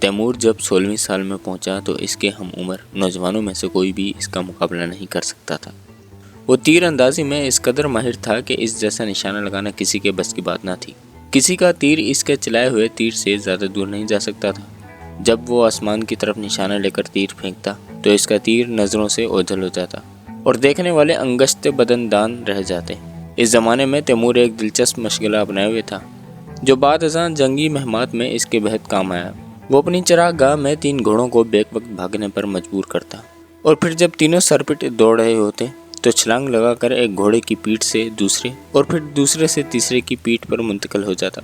Timur جب 16ویں سال میں پہنچا تو اس کے ہم عمر نوجوانوں میں سے کوئی بھی اس کا مقابلہ نہیں کر سکتا تھا۔ وہ تیر اندازی میں اس قدر ماہر تھا کہ اس جیسا نشانہ لگانا کسی کے بس کی بات نہ تھی۔ کسی کا تیر اس کے چلائے ہوئے تیر سے زیادہ دور نہیں جا سکتا تھا۔ جب وہ آسمان کی طرف نشانہ لے کر تیر پھینکتا تو اس کا تیر نظروں سے اوجھل ہو جاتا اور دیکھنے والے انگشت بدن دان رہ جاتے۔ اس زمانے میں تیمور ایک دلچسپ مشغلہ اپنائے ہوئے تھا جو بعد ازاں جنگی مہمات میں اس کے بہت کام آیا۔ وہ اپنی چراغ گاہ میں 3 گھوڑوں کو بیک وقت بھاگنے پر مجبور کرتا اور پھر جب تینوں سرپٹ دوڑ رہے ہوتے تو چھلانگ لگا کر ایک گھوڑے کی پیٹھ سے دوسرے اور پھر دوسرے سے تیسرے کی پیٹھ پر منتقل ہو جاتا۔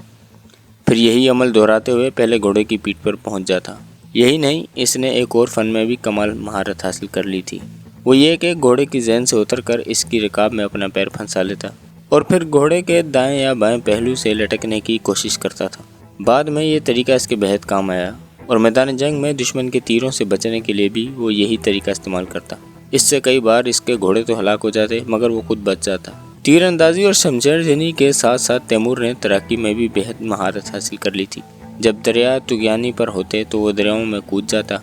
پھر یہی عمل دہراتے ہوئے پہلے گھوڑے کی پیٹھ پر پہنچ جاتا۔ یہی نہیں، اس نے ایک اور فن میں بھی کمال مہارت حاصل کر لی تھی۔ وہ یہ کہ گھوڑے کی ذہن سے اتر کر اس کی رکاب میں اپنا پیر پھنسا لیتا اور پھر گھوڑے کے دائیں یا بائیں پہلو سے لٹکنے کی کوشش کرتا تھا۔ بعد میں یہ طریقہ اس کے بہت کام آیا اور میدان جنگ میں دشمن کے تیروں سے بچنے کے لیے بھی وہ یہی طریقہ استعمال کرتا۔ اس سے کئی بار اس کے گھوڑے تو ہلاک ہو جاتے مگر وہ خود بچ جاتا۔ تیر اندازی اور شمشیر زنی کے ساتھ ساتھ تیمور نے تیراکی میں بھی بہت مہارت حاصل کر لی تھی۔ جب دریا طغیانی پر ہوتے تو وہ دریاؤں میں کود جاتا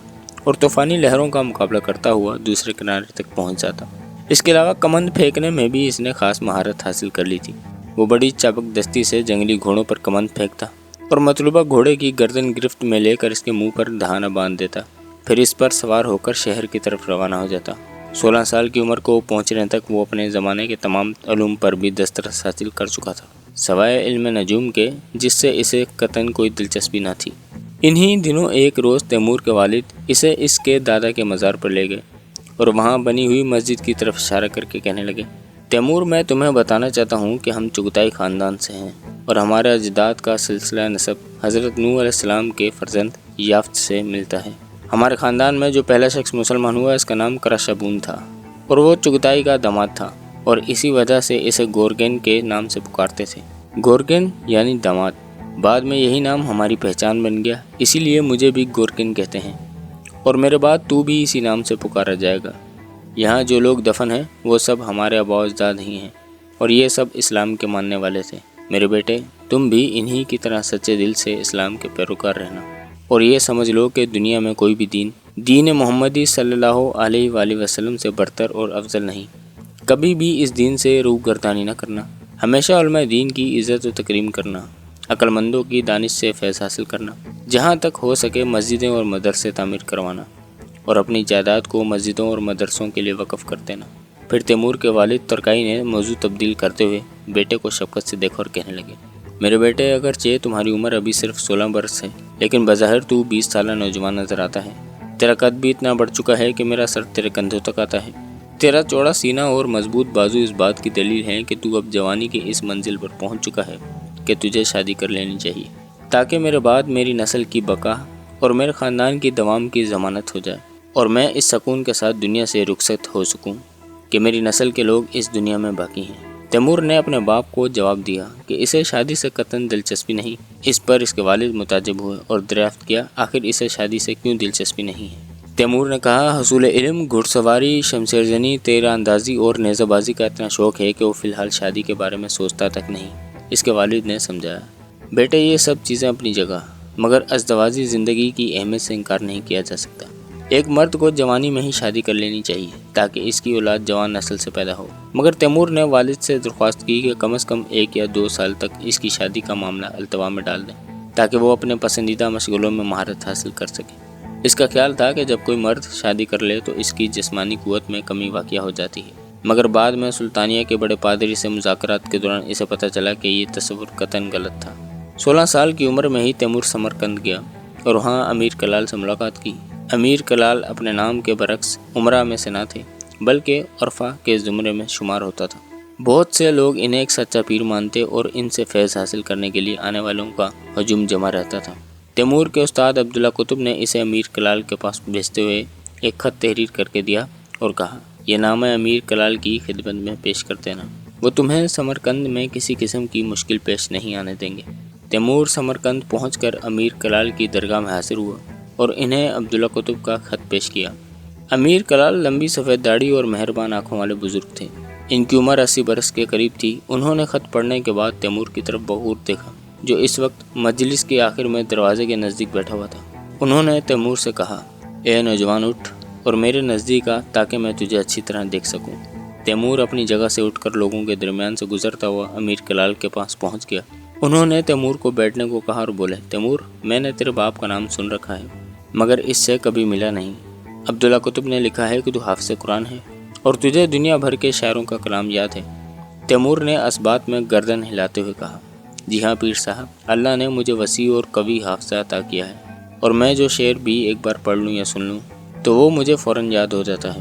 اور طوفانی لہروں کا مقابلہ کرتا ہوا دوسرے کنارے تک پہنچ جاتا۔ اس کے علاوہ کمند پھینکنے میں بھی اس نے خاص مہارت حاصل کر لی تھی۔ وہ بڑی چابک دستی سے جنگلی گھوڑوں پر کمند پھینکتا اور مطلوبہ گھوڑے کی گردن گرفت میں لے کر اس کے منہ پر دہانہ باندھ دیتا، پھر اس پر سوار ہو کر شہر کی طرف روانہ ہو جاتا۔ 16 سال کی عمر کو پہنچنے تک وہ اپنے زمانے کے تمام علوم پر بھی دسترس حاصل کر چکا تھا، سوائے علم نجوم کے جس سے اسے قطعاً کوئی دلچسپی نہ تھی۔ انہی دنوں ایک روز تیمور کے والد اسے اس کے دادا کے مزار پر لے گئے اور وہاں بنی ہوئی مسجد کی طرف اشارہ کر کے کہنے لگے، تیمور، میں تمہیں بتانا چاہتا ہوں کہ ہم چغتائی خاندان سے ہیں اور ہمارے اجداد کا سلسلہ نسب حضرت نوح علیہ السلام کے فرزند یافت سے ملتا ہے۔ ہمارے خاندان میں جو پہلا شخص مسلمان ہوا اس کا نام کرشابون تھا اور وہ چغتائی کا داماد تھا اور اسی وجہ سے اسے گورگین کے نام سے پکارتے تھے۔ گورگین یعنی داماد۔ بعد میں یہی نام ہماری پہچان بن گیا، اسی لیے مجھے بھی گورگین کہتے ہیں اور میرے بعد تو بھی اسی نام سے پکارا جائے گا۔ یہاں جو لوگ دفن ہیں وہ سب ہمارے آباء و اجداد ہی ہیں اور یہ سب اسلام کے ماننے والے تھے۔ میرے بیٹے، تم بھی انہی کی طرح سچے دل سے اسلام کے پیروکار رہنا اور یہ سمجھ لو کہ دنیا میں کوئی بھی دین محمدی صلی اللہ علیہ وآلہ وسلم سے برتر اور افضل نہیں۔ کبھی بھی اس دین سے روح گردانی نہ کرنا، ہمیشہ علماء دین کی عزت و تکریم کرنا، عقل مندوں کی دانش سے فیض حاصل کرنا، جہاں تک ہو سکے مسجدیں اور مدرسے تعمیر کروانا اور اپنی جائیداد کو مسجدوں اور مدرسوں کے لیے وقف کر دینا۔ پھر تیمور کے والد ترکائی نے موضوع تبدیل کرتے ہوئے بیٹے کو شفقت سے دیکھا اور کہنے لگے، میرے بیٹے، اگرچہ تمہاری عمر ابھی صرف 16 برس ہے لیکن بظاہر تو 20 سالہ نوجوان نظر آتا ہے۔ تیرا قد بھی اتنا بڑھ چکا ہے کہ میرا سر تیرے کندھوں تک آتا ہے۔ تیرا چوڑا سینہ اور مضبوط بازو اس بات کی دلیل ہے کہ تو اب جوانی کی اس منزل پر پہنچ چکا ہے کہ تجھے شادی کر لینی چاہیے تاکہ میرے بعد میری نسل کی بقا اور میرے خاندان کی دوام کی ضمانت ہو جائے اور میں اس سکون کے ساتھ دنیا سے رخصت ہو سکوں کہ میری نسل کے لوگ اس دنیا میں باقی ہیں۔ تیمور نے اپنے باپ کو جواب دیا کہ اسے شادی سے قطعاً دلچسپی نہیں۔ اس پر اس کے والد متعجب ہوئے اور دریافت کیا، آخر اسے شادی سے کیوں دلچسپی نہیں ہے؟ تیمور نے کہا، حصول علم، گھڑ سواری، شمشیر زنی، تیر اندازی اور نیزہ بازی کا اتنا شوق ہے کہ وہ فی الحال شادی کے بارے میں سوچتا تک نہیں۔ اس کے والد نے سمجھایا، بیٹے، یہ سب چیزیں اپنی جگہ مگر ازدواجی زندگی کی اہمیت سے انکار نہیں کیا جا سکتا۔ ایک مرد کو جوانی میں ہی شادی کر لینی چاہیے تاکہ اس کی اولاد جوان نسل سے پیدا ہو، مگر تیمور نے والد سے درخواست کی کہ کم از کم 1 یا 2 سال تک اس کی شادی کا معاملہ التوا میں ڈال دیں تاکہ وہ اپنے پسندیدہ مشغلوں میں مہارت حاصل کر سکے۔ اس کا خیال تھا کہ جب کوئی مرد شادی کر لے تو اس کی جسمانی قوت میں کمی واقع ہو جاتی ہے، مگر بعد میں سلطانیہ کے بڑے پادری سے مذاکرات کے دوران اسے پتہ چلا کہ یہ تصور قطعاً غلط تھا۔ 16 سال کی عمر میں ہی تیمور سمرقند گیا اور وہاں امیر کلال سے ملاقات کی۔ امیر کلال اپنے نام کے برعکس امراء میں سے نہ تھے بلکہ عرفا کے زمرے میں شمار ہوتا تھا۔ بہت سے لوگ انہیں ایک سچا پیر مانتے اور ان سے فیض حاصل کرنے کے لیے آنے والوں کا ہجوم جمع رہتا تھا۔ تیمور کے استاد عبداللہ قطب نے اسے امیر کلال کے پاس بھیجتے ہوئے ایک خط تحریر کر کے دیا اور کہا، یہ نامہ امیر کلال کی خدمت میں پیش کر دینا، وہ تمہیں سمرقند میں کسی قسم کی مشکل پیش نہیں آنے دیں گے۔ تیمور سمرقند پہنچ کر امیر کلال کی درگاہ میں حاضر ہوا اور انہیں عبداللہ قطب کا خط پیش کیا۔ امیر کلال لمبی سفید داڑھی اور مہربان آنکھوں والے بزرگ تھے۔ ان کی عمر 80 برس کے قریب تھی۔ انہوں نے خط پڑھنے کے بعد تیمور کی طرف بغور دیکھا جو اس وقت مجلس کے آخر میں دروازے کے نزدیک بیٹھا ہوا تھا۔ انہوں نے تیمور سے کہا، اے نوجوان اٹھ اور میرے نزدیک آ تاکہ میں تجھے اچھی طرح دیکھ سکوں۔ تیمور اپنی جگہ سے اٹھ کر لوگوں کے درمیان سے گزرتا ہوا امیر کلال کے پاس پہنچ گیا۔ انہوں نے تیمور کو بیٹھنے کو کہا اور بولے، تیمور، میں نے تیرے باپ کا نام سن رکھا ہے مگر اس سے کبھی ملا نہیں۔ عبداللہ کتب نے لکھا ہے کہ تو حافظ قرآن ہے اور تجھے دنیا بھر کے شاعروں کا کلام یاد ہے۔ تیمور نے اس بات میں گردن ہلاتے ہوئے کہا، جی ہاں پیر صاحب، اللہ نے مجھے وسیع اور قوی حافظہ عطا کیا ہے اور میں جو شعر بھی ایک بار پڑھ لوں یا سن لوں تو وہ مجھے فوراً یاد ہو جاتا ہے۔